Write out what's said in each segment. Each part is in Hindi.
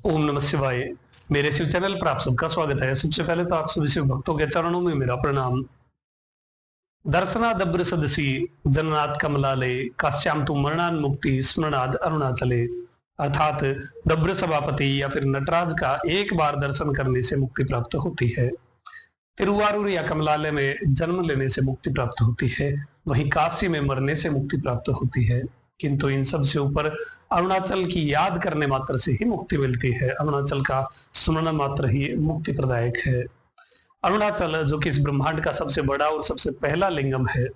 ओम नमः शिवाय। मेरे शिव चैनल पर आप सबका स्वागत है। सबसे पहले तो आप सभी शिव भक्तों के चरणों में मेरा प्रणाम। दर्शनादब्र सदसी जननाथ कमलाले काश्याम तु मरणान मुक्ति स्मरणाद अरुणाचले। अर्थात दब्र सभापति या फिर नटराज का एक बार दर्शन करने से मुक्ति प्राप्त होती है। तिरुवारूर या कमलालय में जन्म लेने से मुक्ति प्राप्त होती है, वहीं काशी में मरने से मुक्ति प्राप्त होती है। किंतु इन सब से ऊपर अरुणाचल की याद करने मात्र से ही मुक्ति मिलती है। अरुणाचल का स्मरण मात्र ही मुक्ति प्रदायक है। अरुणाचल जो कि इस ब्रह्मांड का सबसे बड़ा और सबसे पहला लिंगम है,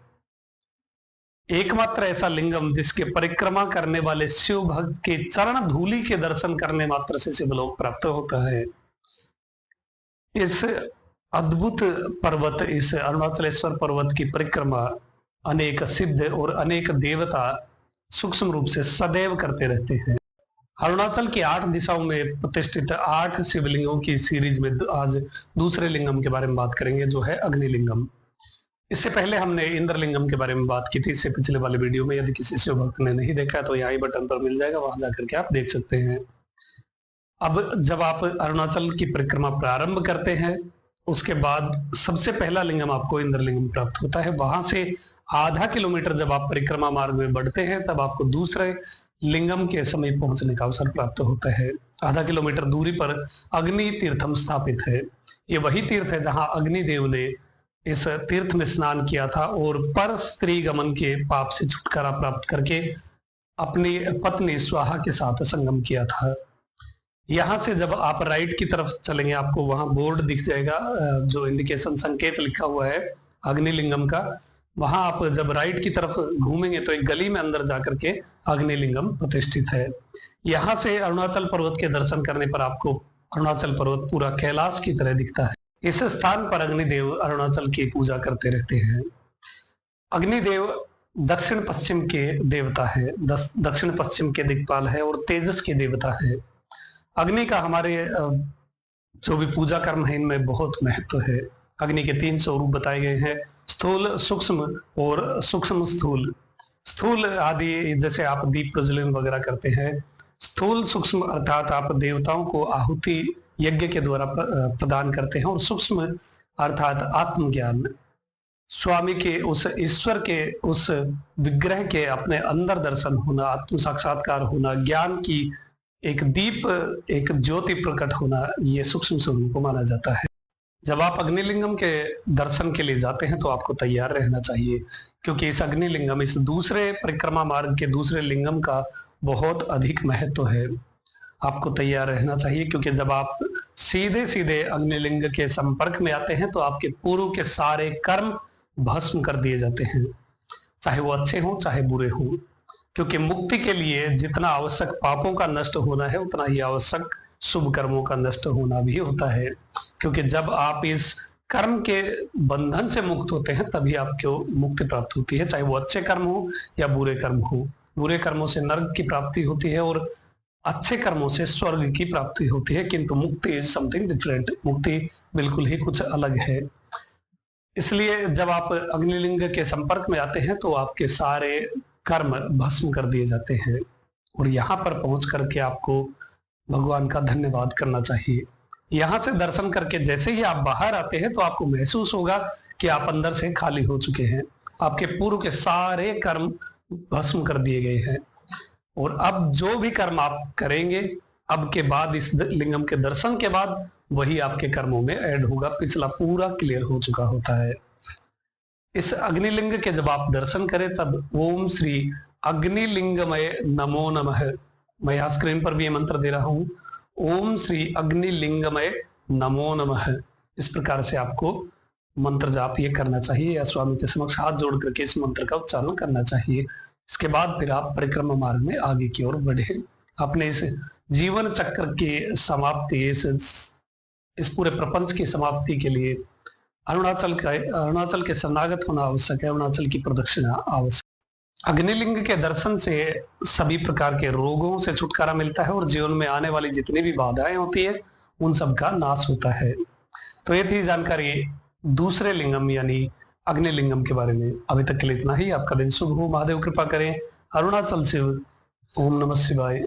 एकमात्र ऐसा लिंगम जिसके परिक्रमा करने वाले शिव भक्त के चरण धूलि के दर्शन करने मात्र से शिवलोक प्राप्त होता है। इस अद्भुत पर्वत, इस अरुणाचलेश्वर पर्वत की परिक्रमा अनेक सिद्ध और अनेक देवता सूक्ष्म रूप से सदैव करते रहते हैं। अरुणाचल की 8 दिशाओं में प्रतिष्ठित 8 शिवलिंगों की सीरीज में आज दूसरे लिंगम के बारे में बात करेंगे, जो है अग्निलिंगम। इससे पहले हमने इंद्रलिंगम के बारे में बात की थी, इससे पिछले वाले वीडियो में। यदि किसी शिव भक्त ने नहीं देखा तो यहाँ ही बटन पर मिल जाएगा, वहां जाकर के आप देख सकते हैं। अब जब आप अरुणाचल की परिक्रमा प्रारंभ करते हैं, उसके बाद सबसे पहला लिंगम आपको इंद्रलिंगम प्राप्त होता है। वहां से आधा किलोमीटर जब आप परिक्रमा मार्ग में बढ़ते हैं, तब आपको दूसरे लिंगम के समीप पहुंचने का अवसर प्राप्त होता है। आधा किलोमीटर दूरी पर अग्नि तीर्थम स्थापित है। ये वही तीर्थ है जहां अग्निदेव ने इस तीर्थ में स्नान किया था और पर स्त्री गमन के पाप से छुटकारा प्राप्त करके अपनी पत्नी स्वाहा के साथ संगम किया था। यहां से जब आप राइट की तरफ चलेंगे, आपको वहां बोर्ड दिख जाएगा, जो इंडिकेशन संकेत लिखा हुआ है अग्निलिंगम का। वहां आप जब राइट की तरफ घूमेंगे तो एक गली में अंदर जाकर के अग्निलिंगम प्रतिष्ठित है। यहां से अरुणाचल पर्वत के दर्शन करने पर आपको अरुणाचल पर्वत पूरा कैलाश की तरह दिखता है। इस स्थान पर अग्निदेव अरुणाचल की पूजा करते रहते हैं। अग्निदेव दक्षिण पश्चिम के देवता है, दक्षिण पश्चिम के दिक्पाल है और तेजस के देवता है। अग्नि का हमारे जो भी पूजा कर्म है, इनमें बहुत महत्व है। अग्नि के 3 स्वरूप बताए गए हैं, स्थूल, सूक्ष्म और सूक्ष्म स्थूल। स्थूल आदि जैसे आप दीप प्रज्वलन वगैरह करते हैं। स्थूल सूक्ष्म अर्थात आप देवताओं को आहुति यज्ञ के द्वारा प्रदान करते हैं, और सूक्ष्म अर्थात आत्मज्ञान, स्वामी के उस ईश्वर के उस विग्रह के अपने अंदर दर्शन होना, आत्म साक्षात्कार होना, ज्ञान की एक दीप, एक ज्योति प्रकट होना, ये सूक्ष्म स्वरूप को माना जाता है। जब आप अग्निलिंगम के दर्शन के लिए जाते हैं तो आपको तैयार रहना चाहिए, क्योंकि इस अग्निलिंगम, इस दूसरे परिक्रमा मार्ग के दूसरे लिंगम का बहुत अधिक महत्व है। आपको तैयार रहना चाहिए, क्योंकि जब आप सीधे सीधे अग्निलिंग के संपर्क में आते हैं तो आपके पूर्व के सारे कर्म भस्म कर दिए जाते हैं, चाहे वो अच्छे हों चाहे बुरे हों। क्योंकि मुक्ति के लिए जितना आवश्यक पापों का नष्ट होना है, उतना ही आवश्यक शुभ कर्मों का नष्ट होना भी होता है। क्योंकि जब आप इस कर्म के बंधन से मुक्त होते हैं, तभी आपको मुक्ति प्राप्त होती है, चाहे वो अच्छे कर्म हो या बुरे कर्म हो। बुरे कर्मों से नरक की प्राप्ति होती है और अच्छे कर्मों से स्वर्ग की प्राप्ति होती है। किंतु मुक्ति इज समथिंग डिफरेंट, मुक्ति बिल्कुल ही कुछ अलग है। इसलिए जब आप अग्निलिंग के संपर्क में आते हैं तो आपके सारे कर्म भस्म कर दिए जाते हैं, और यहाँ पर पहुंच करके आपको भगवान का धन्यवाद करना चाहिए। यहाँ से दर्शन करके जैसे ही आप बाहर आते हैं तो आपको महसूस होगा कि आप अंदर से खाली हो चुके हैं, आपके पूर्व के सारे कर्म भस्म कर दिए गए हैं, और अब जो भी कर्म आप करेंगे अब के बाद, इस लिंगम के दर्शन के बाद, वही आपके कर्मों में ऐड होगा। पिछला पूरा क्लियर हो चुका होता है। इस अग्निलिंग के जब आप दर्शन करें तब ओम श्री अग्निलिंगमय नमो नमः, मैं यहाँ स्क्रीन पर भी ये मंत्र दे रहा हूं, ओम श्री अग्निलिंगमय नमो नमः, इस प्रकार से आपको मंत्र जाप ये करना चाहिए, या स्वामी के समक्ष हाथ जोड़ करके इस मंत्र का उच्चारण करना चाहिए। इसके बाद फिर आप परिक्रमा मार्ग में आगे की ओर बढ़े। अपने इस जीवन चक्र की समाप्ति, इस पूरे प्रपंच की समाप्ति के लिए अरुणाचल के शरणागत होना आवश्यक है, अरुणाचल की प्रदक्षिणा आवश्यक। अग्निलिंग के दर्शन से सभी प्रकार के रोगों से छुटकारा मिलता है, और जीवन में आने वाली जितनी भी बाधाएं होती है उन सब का नाश होता है। तो ये थी जानकारी दूसरे लिंगम यानी अग्निलिंगम के बारे में। अभी तक के लिए इतना ही। आपका दिन शुभ हो, महादेव कृपा करें। अरुणाचल शिव। ओम नमः शिवाय।